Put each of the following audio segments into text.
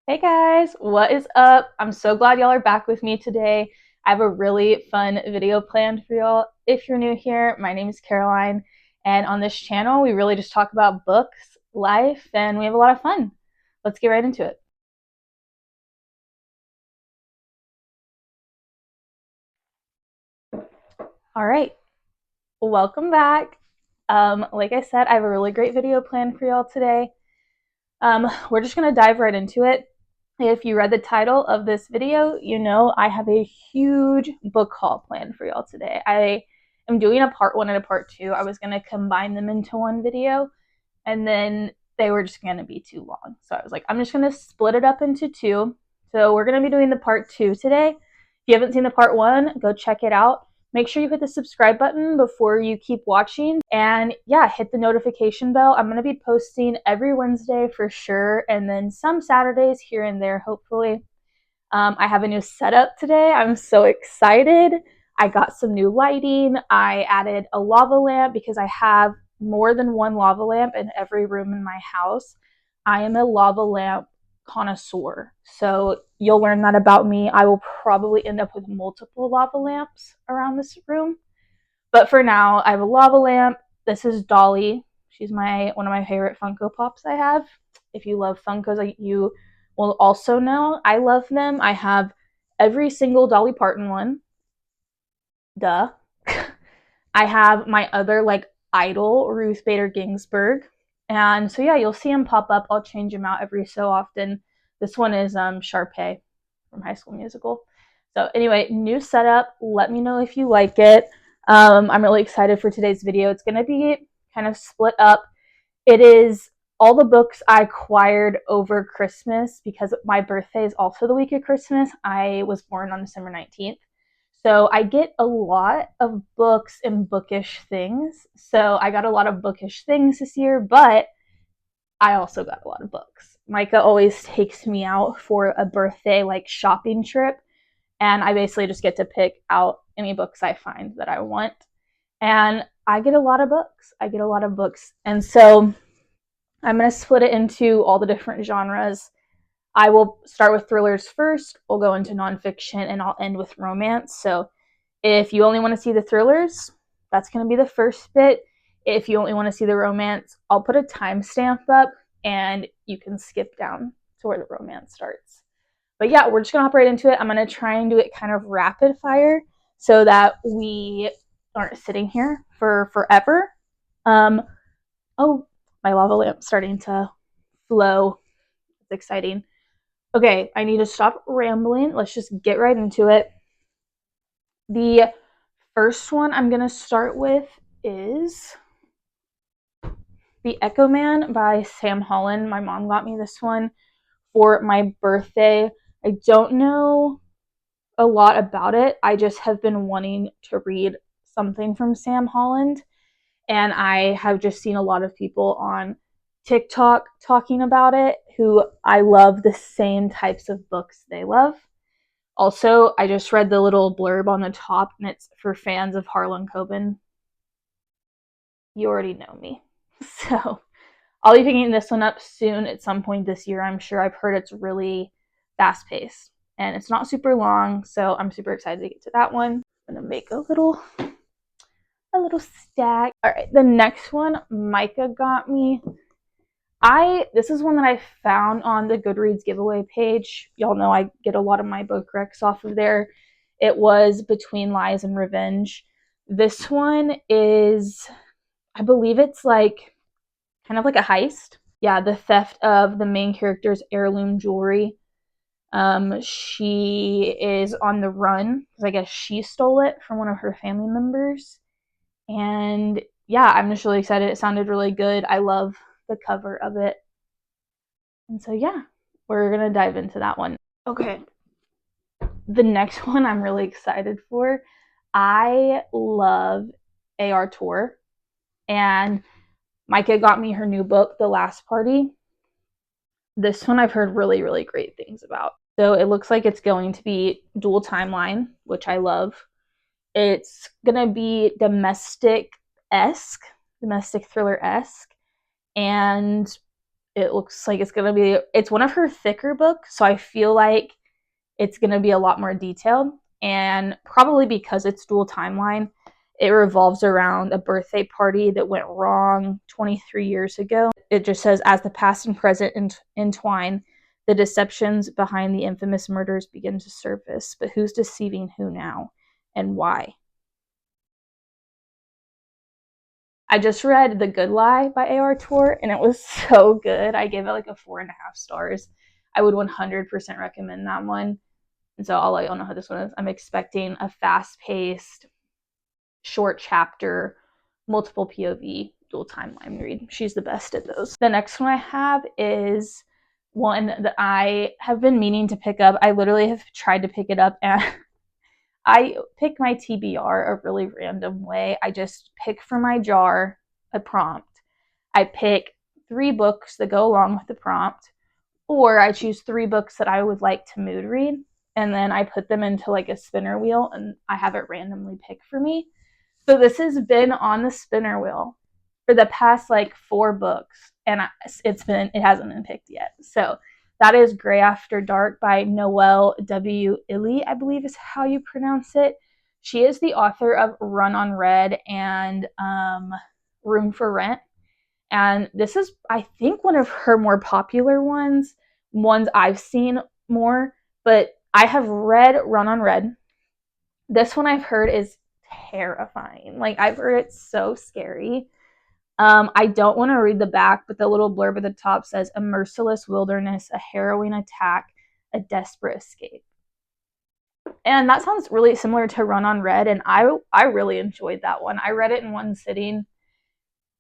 Hey guys, what is up? I'm so glad y'all are back with me today. I have a really fun video planned for y'all. If you're new here, my name is Caroline, and on this channel, we really just talk about books, life, and we have a lot of fun. Let's get right into it. All right, welcome back. Like I said, I have a really great video planned for y'all today. We're just gonna dive right into it. If you read the title of this video, you know I have a huge book haul planned for y'all today. I am doing a part one and a part two. I was going to combine them into one video, and then they were just going to be too long. So I was like, I'm just going to split it up into two. So we're going to be doing the part two today. If you haven't seen the part one, go check it out. Make sure you hit the subscribe button before you keep watching. And yeah, hit the notification bell. I'm going to be posting every Wednesday for sure. And then some Saturdays here and there, hopefully. I have a new setup today. I'm so excited. I got some new lighting. I added a lava lamp because I have more than one lava lamp in every room in my house. I am a lava lamp connoisseur. So you'll learn that about me. I will probably end up with multiple lava lamps around this room. But for now, I have a lava lamp. This is Dolly. She's one of my favorite Funko Pops I have. If you love Funkos, you will also know I love them. I have every single Dolly Parton one. Duh. I have my other idol, Ruth Bader Ginsburg. And so yeah, you'll see them pop up. I'll change them out every so often. This one is Sharpay from High School Musical. So anyway, new setup. Let me know if you like it. I'm really excited for today's video. It's going to be kind of split up. It is all the books I acquired over Christmas because my birthday is also the week of Christmas. I was born on December 19th. So I get a lot of books and bookish things. So I got a lot of bookish things this year, but I also got a lot of books. Micah always takes me out for a birthday shopping trip, and I basically just get to pick out any books I find that I want. And I get a lot of books. And so I'm going to split it into all the different genres. I will start with thrillers first, we'll go into nonfiction, and I'll end with romance. So if you only want to see the thrillers, that's going to be the first bit. If you only want to see the romance, I'll put a timestamp up and you can skip down to where the romance starts. But yeah, we're just going to hop right into it. I'm going to try and do it kind of rapid fire so that we aren't sitting here for forever. Oh, my lava lamp's starting to flow. It's exciting. Okay, I need to stop rambling. Let's just get right into it. The first one I'm going to start with is The Echo Man by Sam Holland. My mom got me this one for my birthday. I don't know a lot about it. I just have been wanting to read something from Sam Holland, and I have just seen a lot of people on TikTok talking about it who I love the same types of books they love. Also, I just read the little blurb on the top, and it's for fans of Harlan Coben. You already know me. So I'll be picking this one up soon at some point this year, I'm sure. I've heard it's really fast paced and it's not super long, so I'm super excited to get to that one. I'm gonna make a little stack. All right, the next one Micah got me. This is one that I found on the Goodreads giveaway page. Y'all know I get a lot of my book recs off of there. It was Between Lies and Revenge. This one is, I believe it's kind of like a heist. Yeah, the theft of the main character's heirloom jewelry. She is on the run because I guess she stole it from one of her family members. And yeah, I'm just really excited. It sounded really good. I love the cover of it. And so yeah, we're gonna dive into that one. Okay, the next one I'm really excited for. I love A.R. Torre, and Micah got me her new book, The Last Party. This one I've heard really, really great things about. So it looks like it's going to be dual timeline, which I love. It's gonna be domestic thriller-esque, and it looks like it's one of her thicker books, so I feel like it's going to be a lot more detailed. And probably because it's dual timeline, it revolves around a birthday party that went wrong 23 years ago. It just says, as the past and present entwine, the deceptions behind the infamous murders begin to surface. But who's deceiving who now, and why? I just read The Good Lie by A.R. Tour, and it was so good. I gave it like a 4.5 stars. I would 100% recommend that one. And so I'll let y'all know how this one is. I'm expecting a fast-paced, short chapter, multiple POV, dual timeline read. She's the best at those. The next one I have is one that I have been meaning to pick up. I literally have tried to pick it up, and I pick my TBR a really random way. I just pick from my jar a prompt. I pick 3 books that go along with the prompt, or I choose 3 books that I would like to mood read, and then I put them into like a spinner wheel, and I have it randomly pick for me. So this has been on the spinner wheel for the past like 4 books, and it hasn't been picked yet. So that is Gray After Dark by Noelle W. Illy, I believe is how you pronounce it. She is the author of Run on Red and Room for Rent. And this is, I think, one of her more popular ones I've seen more. But I have read Run on Red. This one I've heard is terrifying. Like, I've heard it's so scary. I don't want to read the back, but the little blurb at the top says, a merciless wilderness, a harrowing attack, a desperate escape. And that sounds really similar to Run on Red, and I really enjoyed that one. I read it in one sitting.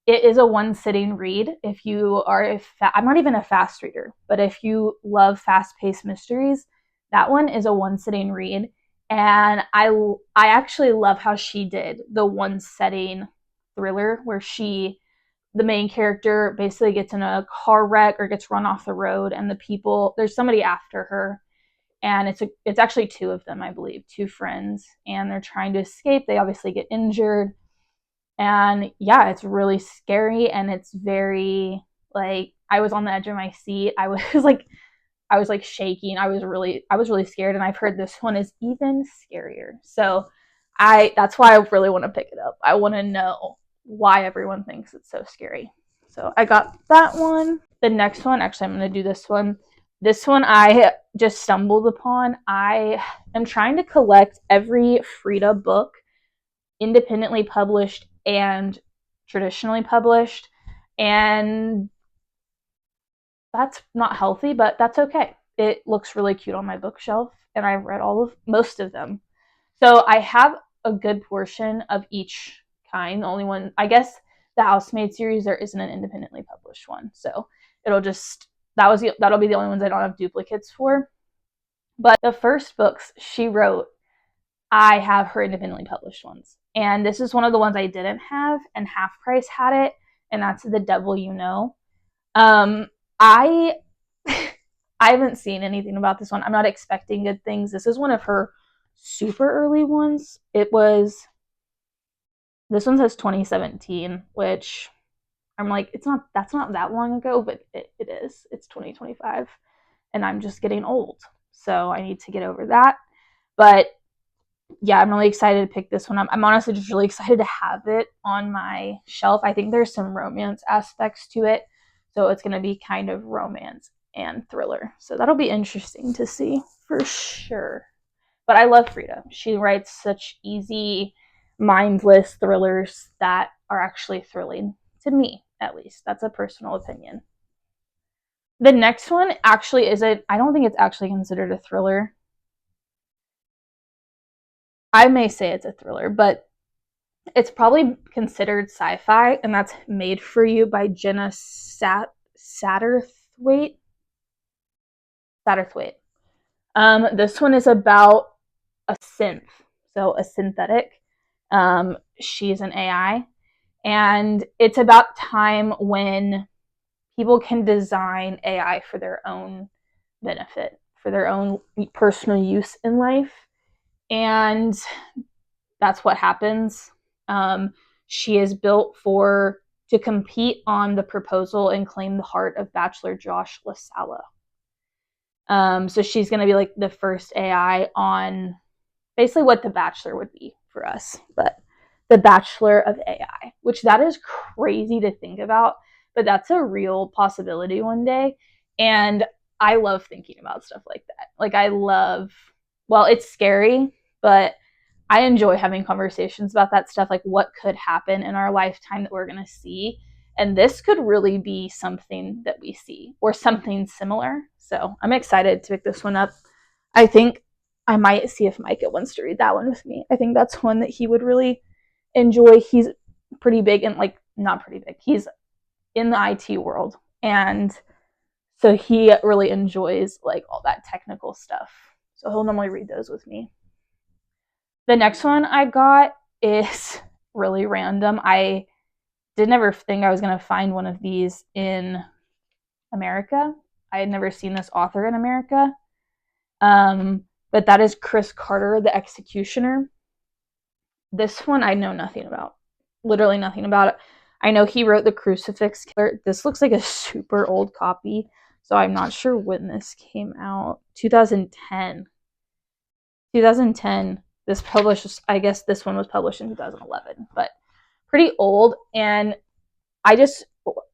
It is a one-sitting read. If you are I'm not even a fast reader, but if you love fast-paced mysteries, that one is a one-sitting read. And I actually love how she did the one-setting thriller where the main character basically gets in a car wreck or gets run off the road, and there's somebody after her, and it's actually 2 of them, I believe, 2 friends, and they're trying to escape. They obviously get injured, and yeah, it's really scary, and it's very, like, I was on the edge of my seat. I was like shaking. I was really scared, and I've heard this one is even scarier. So that's why I really want to pick it up. I want to know why everyone thinks it's so scary. So I got that one. The next one, actually, I'm going to do this one. This one I just stumbled upon. I am trying to collect every Frida book, independently published and traditionally published, and that's not healthy, but that's okay. It looks really cute on my bookshelf, and I've read most of them. So I have a good portion of each kind. The only one, I guess, the Housemaid series, there isn't an independently published one. So that'll be the only ones I don't have duplicates for. But the first books she wrote, I have her independently published ones. And this is one of the ones I didn't have, and Half Price had it, and that's The Devil You Know. I I haven't seen anything about this one. I'm not expecting good things. This is one of her super early ones. This one says 2017, which I'm like, that's not that long ago, but it is. It's 2025, and I'm just getting old. So I need to get over that. But yeah, I'm really excited to pick this one up. I'm honestly just really excited to have it on my shelf. I think there's some romance aspects to it. So it's going to be kind of romance and thriller. So that'll be interesting to see for sure. But I love Frida. She writes such easy, mindless thrillers that are actually thrilling to me, at least. That's a personal opinion. The next one actually I don't think it's actually considered a thriller. I may say it's a thriller, but it's probably considered sci-fi, and that's Made for You by Jenna Satterthwaite. This one is about a synth, so a synthetic. She's an AI, and it's about time when people can design AI for their own benefit, for their own personal use in life. And that's what happens. She is built for to compete on the proposal and claim the heart of Bachelor Josh LaSala. So she's going to be like the first AI on basically what The Bachelor would be for us, but the Bachelor of AI, which that is crazy to think about, but that's a real possibility one day. And I love thinking about stuff like that. Like I love, well, it's scary, but I enjoy having conversations about that stuff, like what could happen in our lifetime that we're going to see. And this could really be something that we see or something similar. So I'm excited to pick this one up. I think I might see if Micah wants to read that one with me. I think that's one that he would really enjoy. He's pretty big and like not pretty big. He's in the IT world. And so he really enjoys like all that technical stuff. So he'll normally read those with me. The next one I got is really random. I did never think I was going to find one of these in America. I had never seen this author in America. But that is Chris Carter, The Executioner. This one I know nothing about. Literally nothing about it. I know he wrote The Crucifix Killer. This looks like a super old copy, so I'm not sure when this came out. 2010. 2010. This published, I guess this one was published in 2011, but pretty old. And I just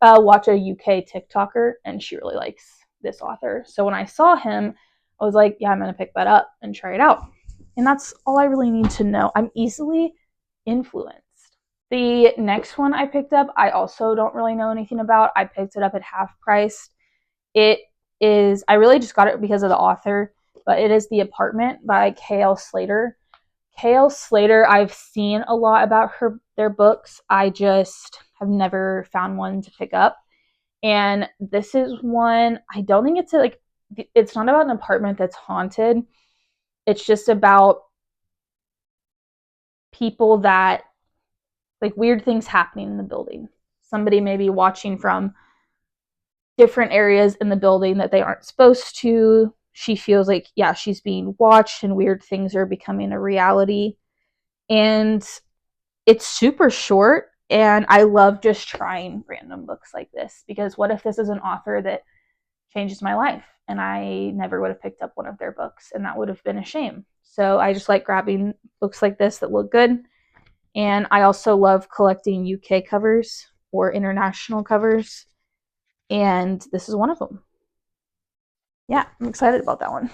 watch a UK TikToker, and she really likes this author. So when I saw him, I was like, yeah, I'm going to pick that up and try it out. And that's all I really need to know. I'm easily influenced. The next one I picked up, I also don't really know anything about. I picked it up at half price. It is, I really just got it because of the author, but it is The Apartment by K.L. Slater. K.L. Slater, I've seen a lot about their books. I just have never found one to pick up. And this is one, I don't think it's it's not about an apartment that's haunted. It's just about people that, like weird things happening in the building. Somebody may be watching from different areas in the building that they aren't supposed to. She feels like, yeah, she's being watched and weird things are becoming a reality. And it's super short. And I love just trying random books like this because what if this is an author that changes my life and I never would have picked up one of their books and that would have been a shame. So I just like grabbing books like this that look good. And I also love collecting UK covers or international covers. And this is one of them. Yeah, I'm excited about that one.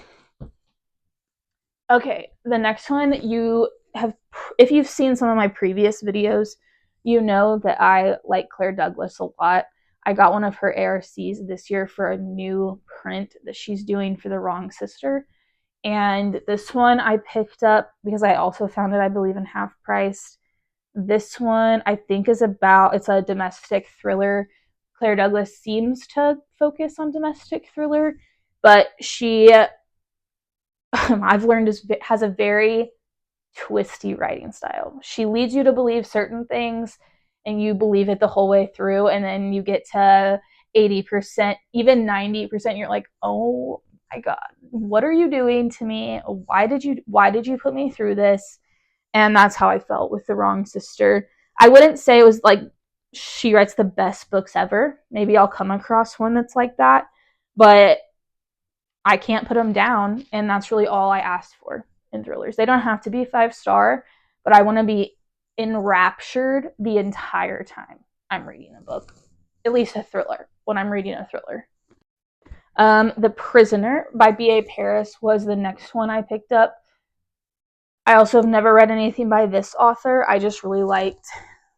Okay, the next one if you've seen some of my previous videos, you know that I like Claire Douglas a lot. I got one of her ARCs this year for a new print that she's doing for The Wrong Sister. And this one I picked up because I also found it, I believe, in half price. This one I think it's a domestic thriller. Claire Douglas seems to focus on domestic thriller, but she, I've learned, has a very twisty writing style. She leads you to believe certain things and you believe it the whole way through, and then you get to 80%, even 90%, you're like, oh my God, what are you doing to me? Why did you put me through this? And that's how I felt with The Wrong Sister. I wouldn't say it was like she writes the best books ever. Maybe I'll come across one that's like that, but I can't put them down, and that's really all I asked for in thrillers. They don't have to be 5-star, but I want to be enraptured the entire time I'm reading a book, at least a thriller, when I'm reading a thriller. The Prisoner by B.A. Paris was the next one I picked up. I also have never read anything by this author. I just really liked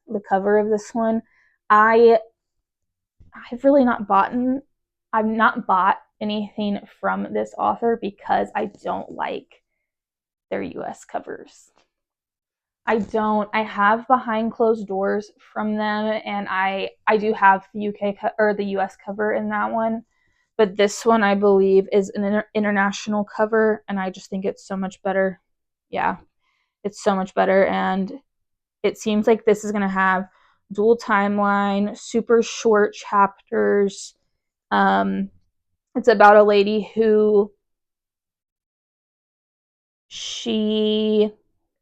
the cover of this one. I've really not bought anything from this author because I don't like their US covers. I have Behind Closed Doors from them, and I do have the the US cover in that one, but this one I believe is an international cover, and I just think it's so much better. Yeah, it's so much better, and it seems like this is going to have dual timeline, super short chapters. It's about a lady who she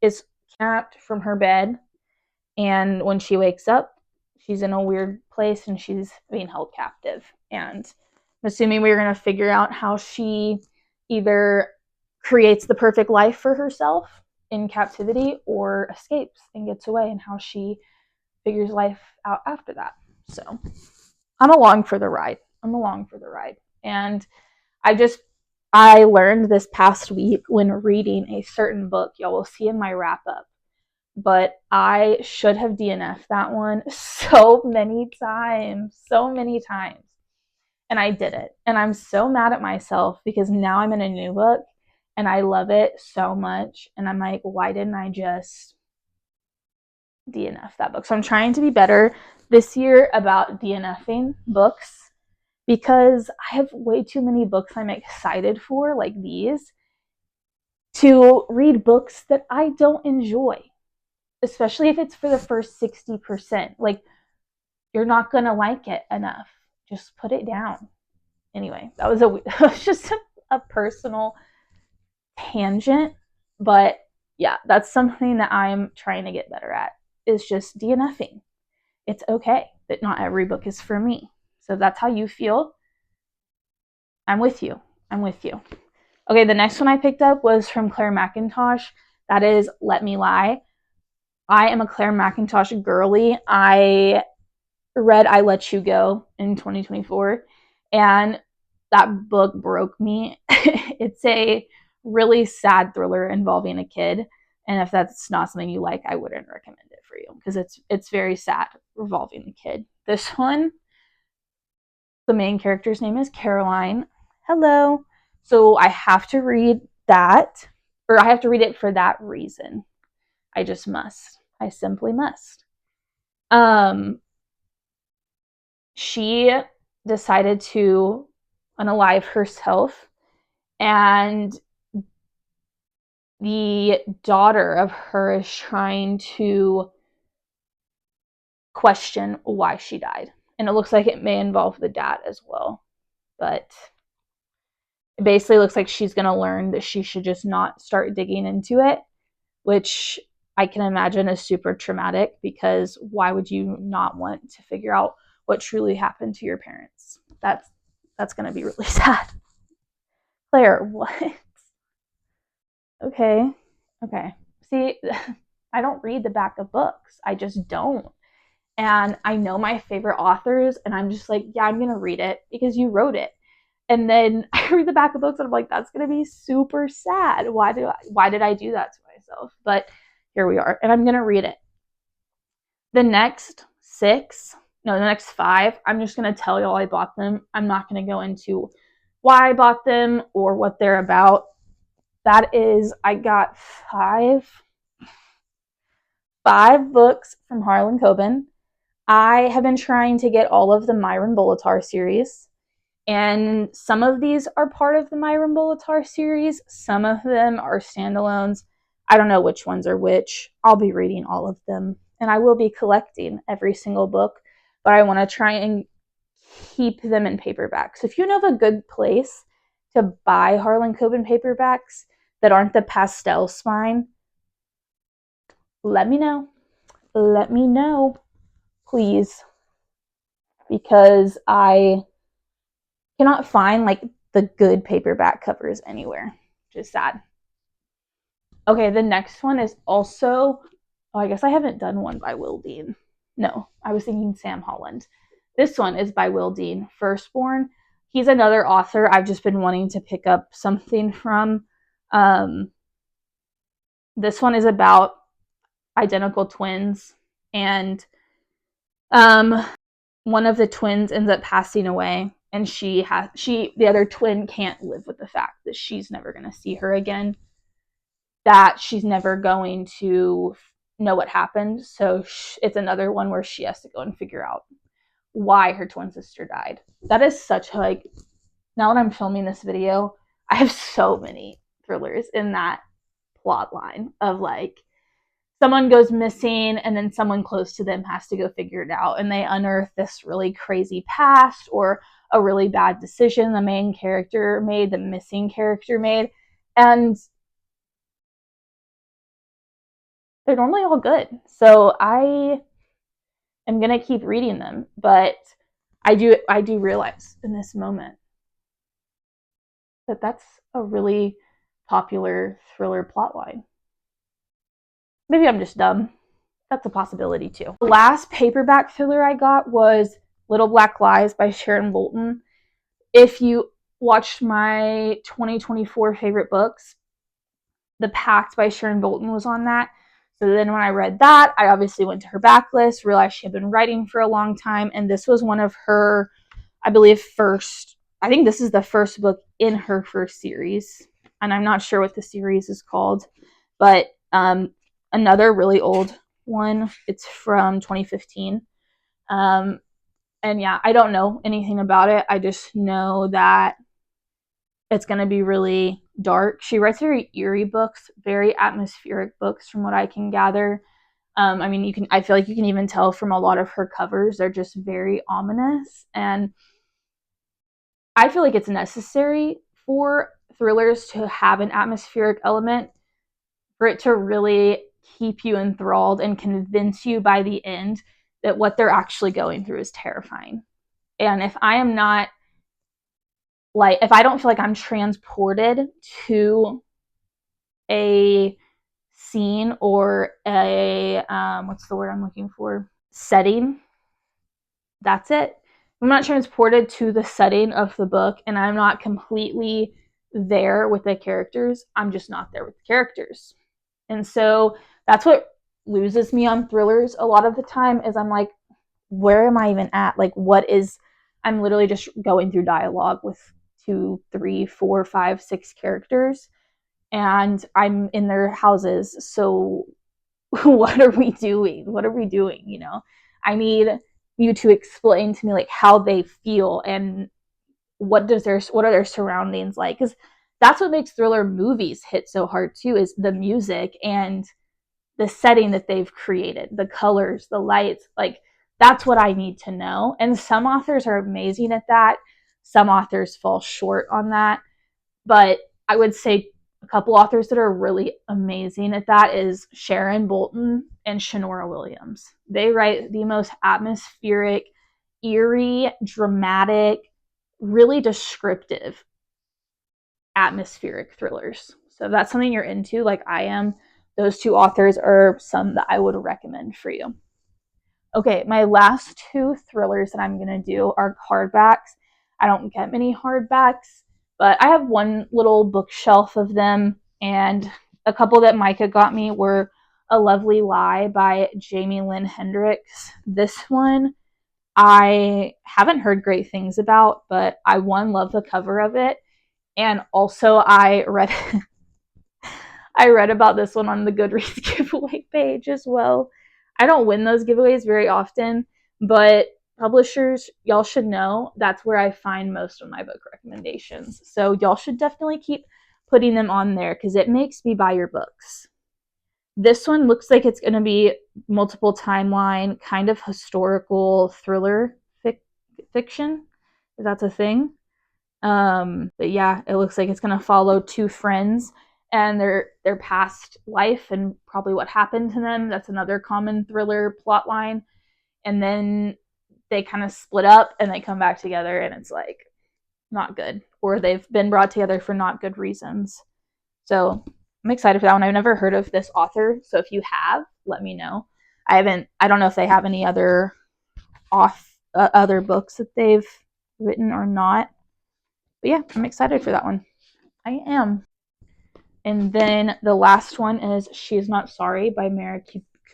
is kidnapped from her bed, and when she wakes up, she's in a weird place and she's being held captive. And I'm assuming we're going to figure out how she either creates the perfect life for herself in captivity or escapes and gets away, and how she figures life out after that. So I'm along for the ride. And I learned this past week when reading a certain book, y'all will see in my wrap up, but I should have DNF'd that one so many times. And I did it. And I'm so mad at myself because now I'm in a new book and I love it so much. And I'm like, why didn't I just DNF that book? So I'm trying to be better this year about DNFing books because I have way too many books I'm excited for, like these, to read books that I don't enjoy, especially if it's for the first 60%. Like, you're not going to like it enough. Just put it down. Anyway, that was just a personal tangent, but yeah, that's something that I'm trying to get better at, is just DNFing. It's okay that not every book is for me. So if that's how you feel, I'm with you. Okay, the next one I picked up was from Claire McIntosh. That is Let Me Lie. I am a Claire McIntosh girly. I read I Let You Go in 2024, and that book broke me. It's a really sad thriller involving a kid, and if that's not something you like, I wouldn't recommend it for you because it's very sad revolving the kid. This one, the main character's name is Caroline. Hello. So I have to read that, or I have to read it for that reason. I just must. I simply must. She decided to unalive herself, and the daughter of her is trying to question why she died. And it looks like it may involve the dad as well. But it basically looks like she's going to learn that she should just not start digging into it, which I can imagine is super traumatic, because why would you not want to figure out what truly happened to your parents? That's going to be really sad. Claire, what? Okay. See, I don't read the back of books. I just don't. And I know my favorite authors, and I'm just like, yeah, I'm going to read it because you wrote it. And then I read the back of books and I'm like, that's going to be super sad. Why did I do that to myself? But here we are, and I'm going to read it. The next five, I'm just going to tell y'all I bought them. I'm not going to go into why I bought them or what they're about. That is, I got five books from Harlan Coben. I have been trying to get all of the Myron Bolitar series, and some of these are part of the Myron Bolitar series. Some of them are standalones. I don't know which ones are which. I'll be reading all of them, and I will be collecting every single book, but I want to try and keep them in paperback. So if you know of a good place to buy Harlan Coben paperbacks that aren't the pastel spine, let me know. Please, because I cannot find like the good paperback covers anywhere. Just sad. Okay, the next one is also, I guess I haven't done one by Will Dean. No, I was thinking Sam Holland. This one is by Will Dean, Firstborn. He's another author I've just been wanting to pick up something from. This one is about identical twins, and one of the twins ends up passing away, and the other twin can't live with the fact that she's never going to see her again, that she's never going to know what happened. So it's another one where she has to go and figure out why her twin sister died. That is such like, now that I'm filming this video, I have so many thrillers in that plot line of like, someone goes missing and then someone close to them has to go figure it out, and they unearth this really crazy past or a really bad decision the main character made, the missing character made, and they're normally all good. So I am going to keep reading them, but I do realize in this moment that that's a really popular thriller plotline. Maybe I'm just dumb. That's a possibility too. The last paperback thriller I got was Little Black Lies by Sharon Bolton. If you watched my 2024 favorite books, The Pact by Sharon Bolton was on that. So then when I read that, I obviously went to her backlist, realized she had been writing for a long time, and this was one of her, I believe, I think this is the first book in her first series, and I'm not sure what the series is called, but another really old one. It's from 2015. And yeah, I don't know anything about it. I just know that it's going to be really dark. She writes very eerie books, very atmospheric books, from what I can gather. I mean, I feel like you can even tell from a lot of her covers, they're just very ominous. And I feel like it's necessary for thrillers to have an atmospheric element, for it to really keep you enthralled and convince you by the end that what they're actually going through is terrifying. And if I am not, like, if I don't feel like I'm transported to a scene or a what's the word I'm looking for, setting, that's it. I'm not transported to the setting of the book and I'm not completely there with the characters, I'm just not there with the characters. And so that's what loses me on thrillers a lot of the time, is I'm like, where am I even at? Like, I'm literally just going through dialogue with 2, 3, 4, 5, 6 characters, and I'm in their houses. So what are we doing? What are we doing? You know, I need you to explain to me like how they feel and what are their surroundings like, because that's what makes thriller movies hit so hard too, is the music and the setting that they've created, the colors, the lights. Like, that's what I need to know. And some authors are amazing at that. Some authors fall short on that. But I would say a couple authors that are really amazing at that is Sharon Bolton and Shanora Williams. They write the most atmospheric, eerie, dramatic, really descriptive atmospheric thrillers. So if that's something you're into, like I am, those two authors are some that I would recommend for you. Okay, my last 2 thrillers that I'm going to do are hardbacks. I don't get many hardbacks, but I have one little bookshelf of them, and a couple that Micah got me were A Lovely Lie by Jamie Lynn Hendricks. This one I haven't heard great things about, but I love the cover of it, and also I read about this one on the Goodreads giveaway page as well. I don't win those giveaways very often, but publishers, y'all should know that's where I find most of my book recommendations. So y'all should definitely keep putting them on there because it makes me buy your books. This one looks like it's going to be multiple timeline, kind of historical thriller fiction, if that's a thing. But yeah, it looks like it's going to follow 2 friends and their past life and probably what happened to them. That's another common thriller plot line. And then they kind of split up and they come back together and it's like not good, or they've been brought together for not good reasons. So I'm excited for that one. I've never heard of this author, so if you have, let me know. I don't know if they have any other other books that they've written or not. But yeah, I'm excited for that one. I am. And then the last one is She's Not Sorry by Mara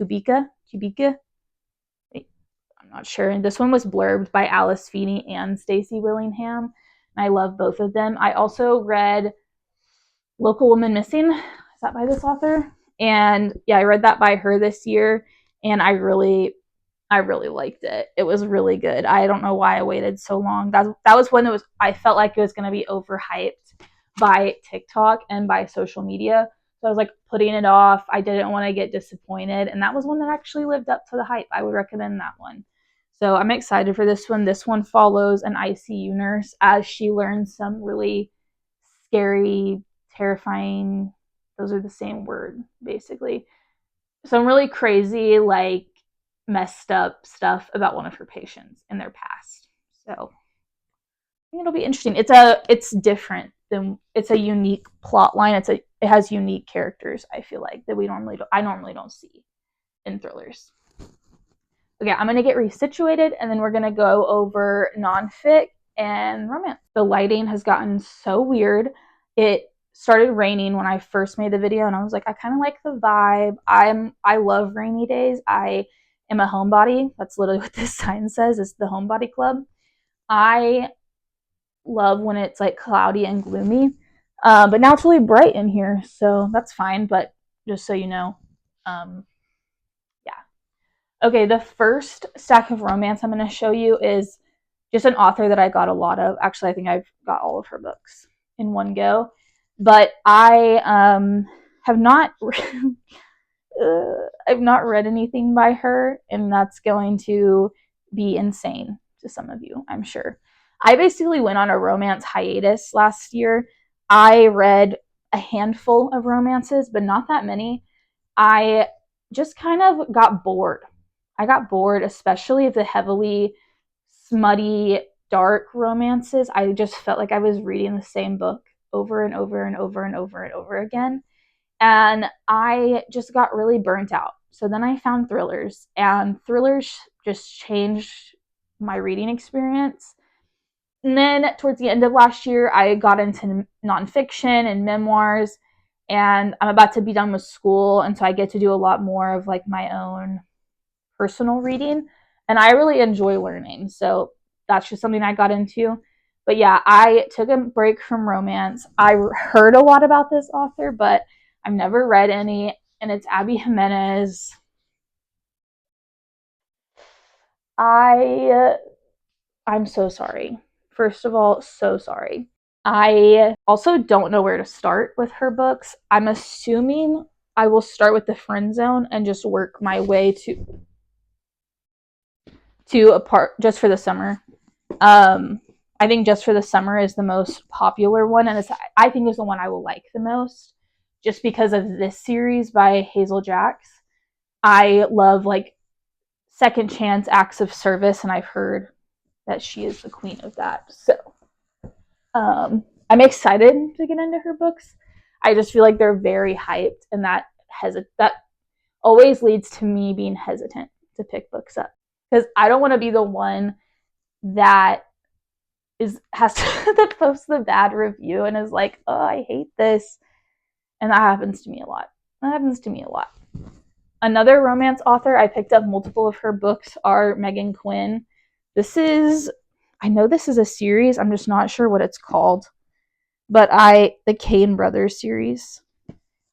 Kubica. I'm not sure. And this one was blurbed by Alice Feeney and Stacey Willingham. And I love both of them. I also read Local Woman Missing. Is that by this author? And yeah, I read that by her this year. And I really liked it. It was really good. I don't know why I waited so long. That was when I felt like it was going to be overhyped by TikTok and by social media. So I was like putting it off. I didn't want to get disappointed. And that was one that actually lived up to the hype. I would recommend that one. So I'm excited for this one. This one follows an ICU nurse as she learns some really scary, terrifying, those are the same word, basically. Some really crazy, like, messed up stuff about one of her patients in their past. So I think it'll be interesting. It's different than, it's a unique plot line. It has unique characters, I feel like, that I normally don't see in thrillers. Okay, I'm gonna get resituated and then we're gonna go over nonfic and romance. The lighting has gotten so weird. It started raining when I first made the video and I was like, I kind of like the vibe. I love rainy days. I am a homebody. That's literally what this sign says, is the homebody club. I love when it's like cloudy and gloomy. But now it's really bright in here, so that's fine. But just so you know, yeah. Okay, the first stack of romance I'm going to show you is just an author that I got a lot of. Actually, I think I've got all of her books in one go. But I have not I've not read anything by her, and that's going to be insane to some of you, I'm sure. I basically went on a romance hiatus last year. I read a handful of romances, but not that many. I just kind of got bored. I got bored, especially of the heavily smutty, dark romances. I just felt like I was reading the same book over and over and over and over and over again. And I just got really burnt out. So then I found thrillers, and thrillers just changed my reading experience. And then towards the end of last year, I got into nonfiction and memoirs, and I'm about to be done with school. And so I get to do a lot more of like my own personal reading, and I really enjoy learning. So that's just something I got into. But yeah, I took a break from romance. I heard a lot about this author, but I've never read any, and it's Abby Jimenez. I'm so sorry. First of all, so sorry. I also don't know where to start with her books. I'm assuming I will start with The Friend Zone and just work my way to a part just for the summer. I think Just for the Summer is the most popular one, and I think is the one I will like the most, just because of this series by Hazel Jacks. I love like second chance acts of service, and I've heard that she is the queen of that. So I'm excited to get into her books. I just feel like they're very hyped, and that always leads to me being hesitant to pick books up, because I don't want to be the one that has to that posts the bad review and is like, oh, I hate this. And that happens to me a lot. Another romance author I picked up multiple of her books are Megan Quinn. I know this is a series, I'm just not sure what it's called, but the Kane Brothers series.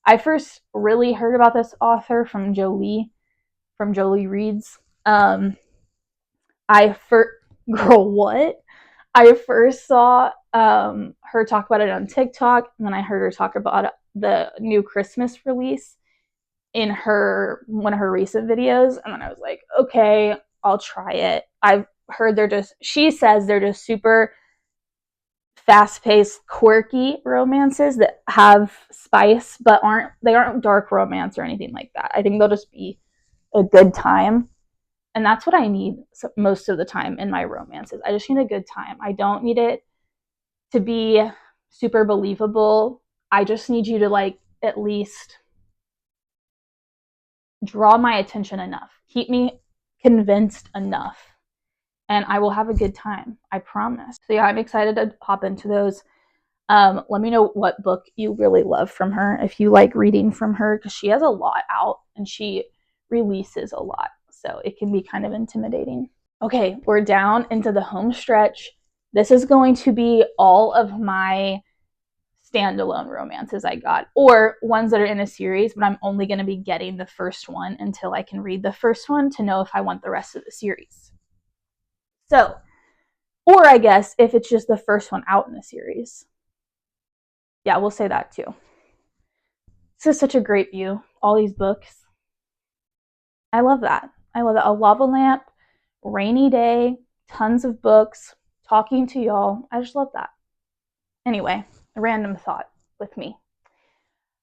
I first really heard about this author from Jolie Reads. Girl, what? I first saw her talk about it on TikTok, and then I heard her talk about the new Christmas release in one of her recent videos, and then I was like, okay, I'll try it. I've heard she says they're just super fast-paced, quirky romances that have spice, but they aren't dark romance or anything like that. I think they'll just be a good time. And that's what I need most of the time in my romances. I just need a good time. I don't need it to be super believable. I just need you to like at least draw my attention enough. Keep me convinced enough. And I will have a good time. I promise. So yeah, I'm excited to hop into those. Let me know what book you really love from her, if you like reading from her, because she has a lot out and she releases a lot. So it can be kind of intimidating. Okay, we're down into the home stretch. This is going to be all of my standalone romances I got, or ones that are in a series, but I'm only going to be getting the first one until I can read the first one to know if I want the rest of the series. So, or I guess if it's just the first one out in the series. Yeah, we'll say that too. This is such a great view. All these books. I love that. A lava lamp, rainy day, tons of books, talking to y'all. I just love that. Anyway, a random thought with me.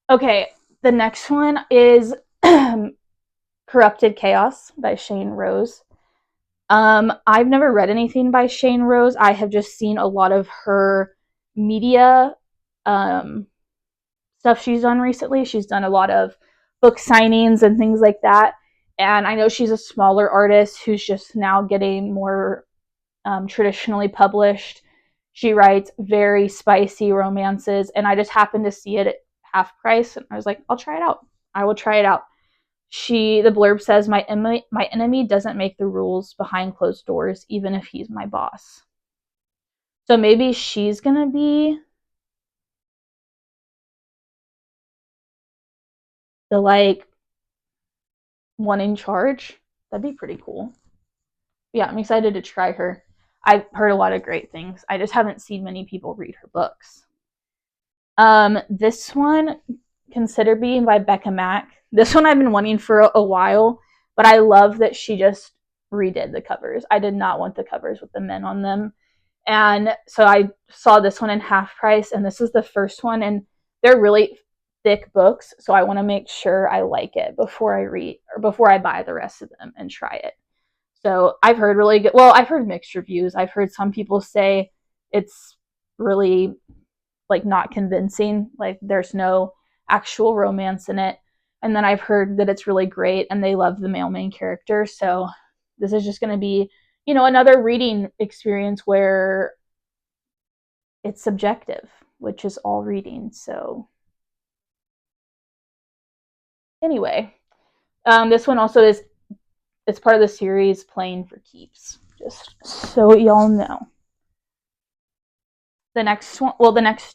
Okay, the next one is Corrupted Chaos by Shane Rose. I've never read anything by Shane Rose. I have just seen a lot of her media stuff she's done recently. She's done a lot of book signings and things like that. And I know she's a smaller artist who's just now getting more traditionally published. She writes very spicy romances, and I just happened to see it at half price, and I was like, I'll try it out. I will try it out. The blurb says, my enemy doesn't make the rules behind closed doors, even if he's my boss. So maybe she's gonna be the like one in charge. That'd be pretty cool. Yeah, I'm excited to try her. I've heard a lot of great things. I just haven't seen many people read her books. This one, Consider Being by Becca Mack. This one I've been wanting for a while, but I love that she just redid the covers. I did not want the covers with the men on them. And so I saw this one in half price, and this is the first one, and they're really thick books, so I want to make sure I like it before I read or before I buy the rest of them and try it. So I've heard really good, well, I've heard mixed reviews. I've heard some people say it's really like not convincing, like there's no actual romance in it. And then I've heard that it's really great and they love the male main character. So this is just going to be, another reading experience where it's subjective, which is all reading. So anyway, this one also it's part of the series Playing for Keeps, just so y'all know. The next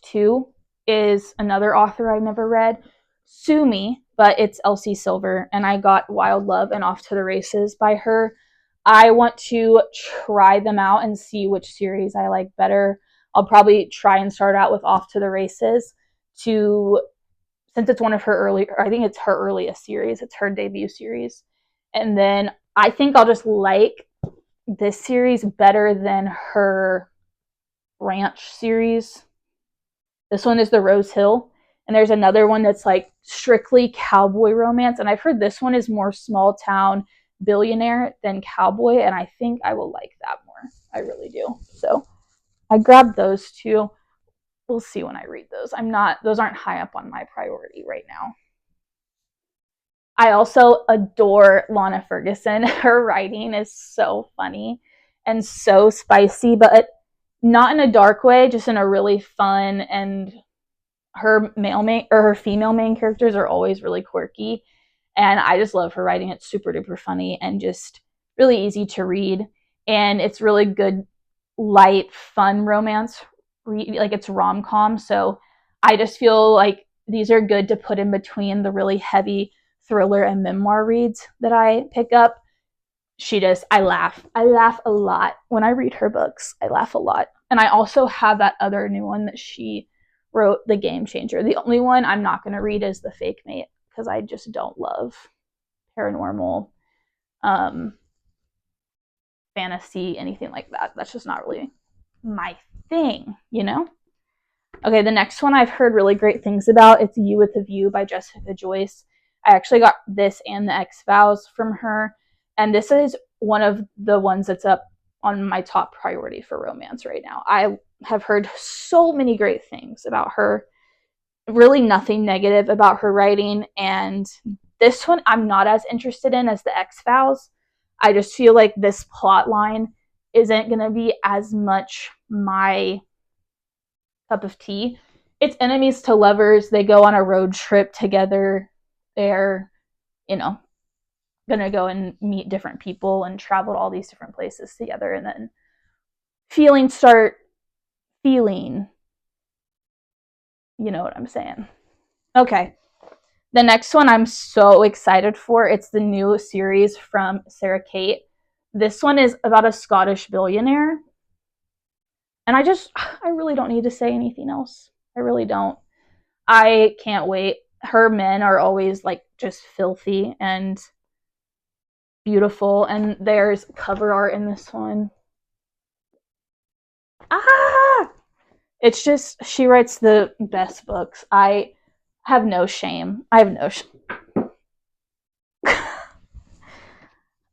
two is another author I never read, Sue Me, but it's Elsie Silver, and I got Wild Love and Off to the Races by her. I want to try them out and see which series I like better. I'll probably try and start out with Off to the Races since it's one of her I think it's her earliest series. It's her debut series. And then I think I'll just like this series better than her Ranch series. This one is The Rose Hill, and there's another one that's like strictly cowboy romance, and I've heard this one is more small town billionaire than cowboy, and I think I will like that more. I really do. So I grabbed those two. We'll see when I read those. Those aren't high up on my priority right now. I also adore Lana Ferguson. Her writing is so funny and so spicy, but not in a dark way, just in a really fun, and her female main characters are always really quirky, and I just love her writing. It's super duper funny and just really easy to read, and it's really good, light, fun romance. Like it's rom-com, so I just feel like these are good to put in between the really heavy thriller and memoir reads that I pick up. I laugh a lot when I read her books. I laugh a lot. And I also have that other new one that she wrote, The Game Changer. The only one I'm not going to read is The Fake Mate, because I just don't love paranormal, fantasy, anything like that. That's just not really my thing, Okay, the next one I've heard really great things about. It's You with a View by Jessica Joyce. I actually got this and The X-Files from her, and this is one of the ones that's up on my top priority for romance right now. I have heard so many great things about her, really nothing negative about her writing, and this one I'm not as interested in as The X-Files. I just feel like this plot line isn't going to be as much my cup of tea. It's enemies to lovers. They go on a road trip together. They're, gonna go and meet different people and travel to all these different places together, and then feelings start feeling. You know what I'm saying? Okay. The next one I'm so excited for. It's the new series from Sarah Kate. This one is about a Scottish billionaire. And I really don't need to say anything else. I really don't. I can't wait. Her men are always like just filthy and beautiful, and there's cover art in this one. It's just, she writes the best books. I have no shame.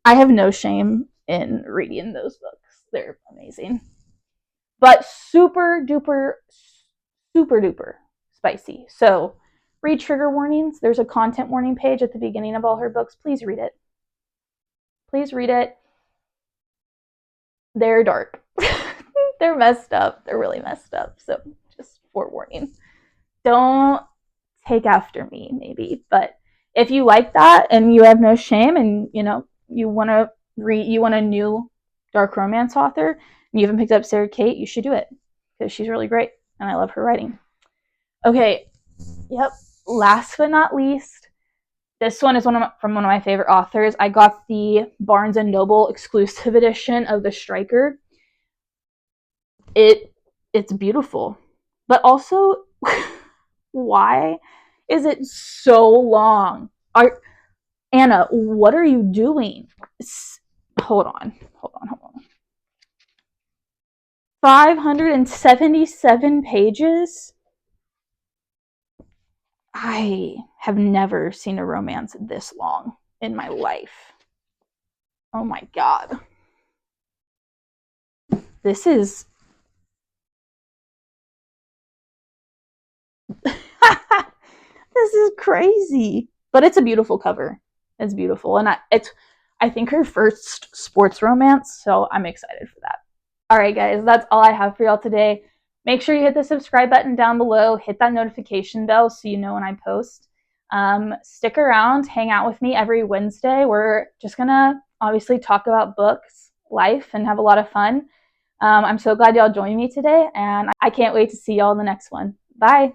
I have no shame in reading those books. They're amazing. But super duper, super duper spicy. So read trigger warnings. There's a content warning page at the beginning of all her books. Please read it. Please read it. They're dark. They're messed up. They're really messed up. So just forewarning. Don't take after me, maybe. But if you like that and you have no shame and you want to read, you want a new dark romance author, and you haven't picked up Sarah Kate, you should do it because she's really great and I love her writing. Okay, yep. Last but not least, this one is from one of my favorite authors. I got the Barnes and Noble exclusive edition of The Striker. It's beautiful, but also, why is it so long? Anna, what are you doing? Hold on. 577 pages? I have never seen a romance this long in my life. Oh my God. This is this is crazy. But it's a beautiful cover. It's beautiful. And I think her first sports romance, so I'm excited for that. All right, guys, that's all I have for y'all today. Make sure you hit the subscribe button down below. Hit that notification bell so you know when I post. Stick around, hang out with me every Wednesday. We're just going to obviously talk about books, life, and have a lot of fun. I'm so glad y'all joined me today, and I can't wait to see y'all in the next one. Bye.